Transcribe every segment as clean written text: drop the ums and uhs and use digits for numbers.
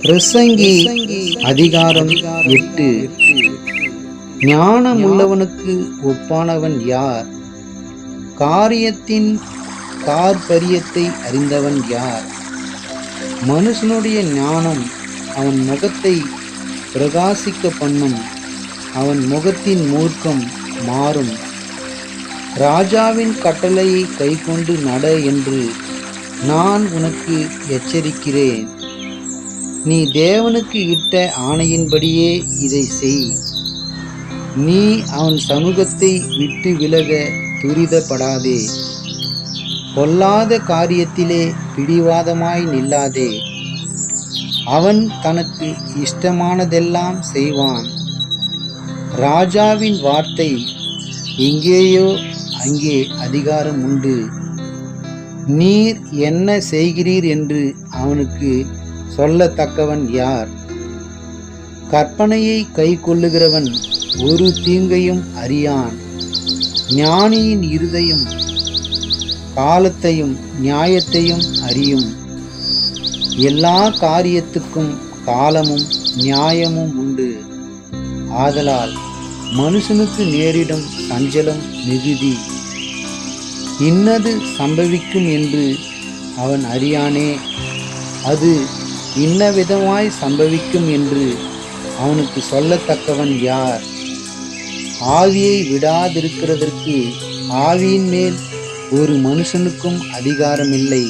பிரசங்கி அதிகாரம் 8. ஞானமுள்ளவனுக்கு ஒப்பானவன் யார்? காரியத்தின் தாற்பரியத்தை அறிந்தவன் யார்? மனுஷனுடைய ஞானம் அவன் முகத்தை பிரகாசிக்க பண்ணும், அவன் முகத்தின் மூர்க்கம் மாறும். ராஜாவின் கட்டளையை கைக்கொண்டு நட என்று நான் உனக்கு எச்சரிக்கிறேன். நீ தேவனுக்கு இட்ட ஆணையின்படியே இதை செய். நீ அவன் சமூகத்தை விட்டு விலக துரிதப்படாதே. பொல்லாத காரியத்திலே பிடிவாதமாய் நில்லாதே. அவன் தனக்கு இஷ்டமானதெல்லாம் செய்வான். ராஜாவின் வார்த்தை எங்கேயோ அங்கே அதிகாரம் உண்டு. நீர் என்ன செய்கிறீர் என்று அவனுக்கு சொல்லத்தக்கவன் யார்? கற்பனையை கை கொள்ளுகிறவன் ஒரு தீங்கையும் அறியான். ஞானியின் இருதயம் காலத்தையும் நியாயத்தையும் அறியும். எல்லா காரியத்துக்கும் காலமும் நியாயமும் உண்டு. ஆதலால் மனுஷனுக்கு நேரிடும் சஞ்சலம் மிகுதி. இன்னது சம்பவிக்கும் என்று அவன் அறியானே. அது இன்ன விதமாய் சம்பவிக்கும் என்று அவனுக்கு சொல்லத்தக்கவன் யார்? ஆவியை விடாதிருக்கிறதற்கு ஆவியின் மேல் ஒரு மனுஷனுக்கும் அதிகாரம் இல்லை.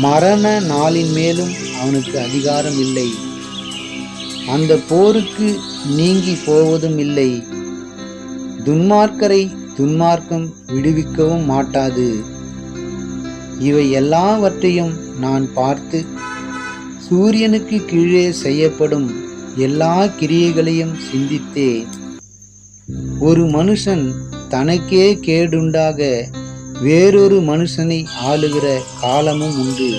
மரண நாளின் மேலும் அவனுக்கு அதிகாரம் இல்லை. அந்த போருக்கு நீங்கி போவதும் இல்லை. துன்மார்க்கரை துன்மார்க்கம் விடுவிக்கவும் மாட்டாது. இவை எல்லாவற்றையும் நான் பார்த்து சூரியனுக்கு கீழே செய்யப்படும் எல்லா கிரியைகளையும் சிந்தித்தேன். ஒரு மனுஷன் தனக்கே கேடுண்டாக வேறொரு மனுஷனை ஆளுகிற காலமும் உண்டு.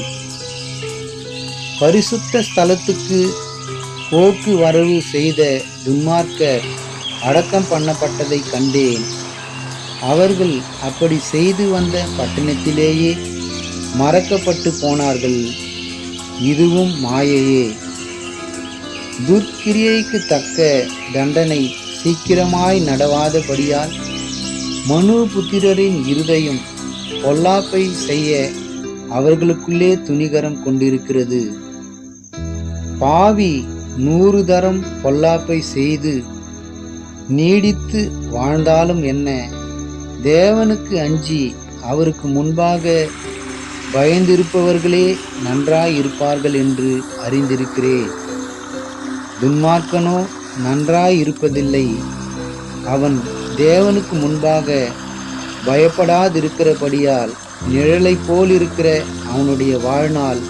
பரிசுத்த ஸ்தலத்துக்கு போக்குவரவு செய்த துன்மார்க்கர் அடக்கம் பண்ணப்பட்டதை கண்டேன். அவர்கள் அப்படி செய்து வந்த பட்டணத்திலேயே மறக்கப்பட்டு போனார்கள். இதுவும் மாயையே. துர்க்கிரியைக்கு தக்க தண்டனை சீக்கிரமாய் நடவாதபடியால் மனுபுத்திரரின் இருதயம் பொல்லாப்பை செய்ய அவர்களுக்குள்ளே துணிகரம் கொண்டிருக்கிறது. பாவி 100 தரம் பொல்லாப்பை செய்து நீடித்து வாழ்ந்தாலும் என்ன? தேவனுக்கு அஞ்சி அவருக்கு முன்பாக பயந்திருப்பவர்களே நன்றாயிருப்பார்கள் என்று அறிந்திருக்கிறேன். துன்மார்க்கனோ நன்றாயிருப்பதில்லை. அவன் தேவனுக்கு முன்பாக பயப்படாதிருக்கிறபடியால் நிழலை போல் இருக்கிற அவனுடைய வாழ்நாள்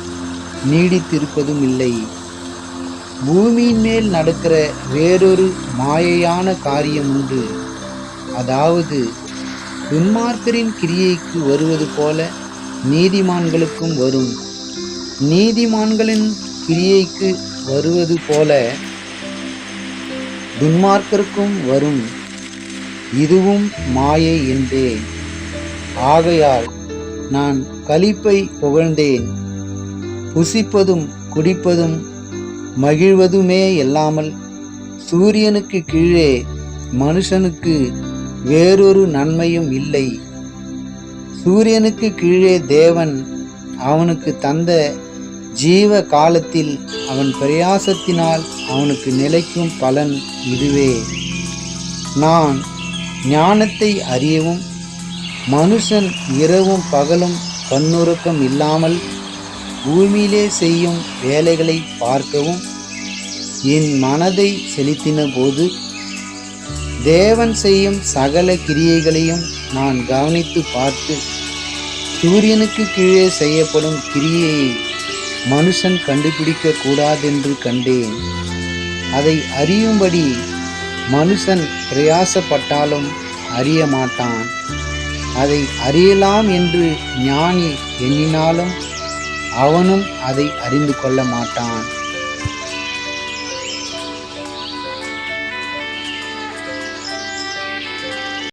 நீடித்திருப்பதும் இல்லை. பூமியின் மேல் நடக்கிற வேறொரு மாயையான காரியம் உண்டு. அதாவது துன்மார்க்கரின் கிரியைக்கு வருவது போல நீதிமான்களுக்கும் வரும். நீதிமான்களின் கிரியைக்கு வருவது போல துன்மார்க்கருக்கும் வரும். இதுவும் மாயை என்றேன். ஆகையால் நான் களிப்பை புகழ்ந்தேன். புசிப்பதும் குடிப்பதும் மகிழ்வதுமே இல்லாமல் சூரியனுக்கு கீழே மனுஷனுக்கு வேறொரு நன்மையும் இல்லை. சூரியனுக்கு கீழே தேவன் அவனுக்கு தந்த ஜீவ காலத்தில் அவன் பிரயாசத்தினால் அவனுக்கு நிலைக்கும் பலன் இதுவே. நான் ஞானத்தை அறியவும் மனுஷன் இரவும் பகலும் கண்ணுறக்கம் இல்லாமல் பூமியிலே செய்யும் வேலைகளை பார்க்கவும் என் மனதை செலுத்தின போது தேவன் செய்யும் சகல கிரியைகளையும் நான் கவனித்து பார்த்து சூரியனுக்கு கீழே செய்யப்படும் கிரியையை மனுஷன் கண்டுபிடிக்க கூடாதென்று கண்டேன். அதை அறியும்படி மனுஷன் பிரயாசப்பட்டாலும் அறிய மாட்டான். அதை அறியலாம் என்று ஞானி எண்ணினாலும் அவனும் அதை அறிந்து கொள்ள மாட்டான்.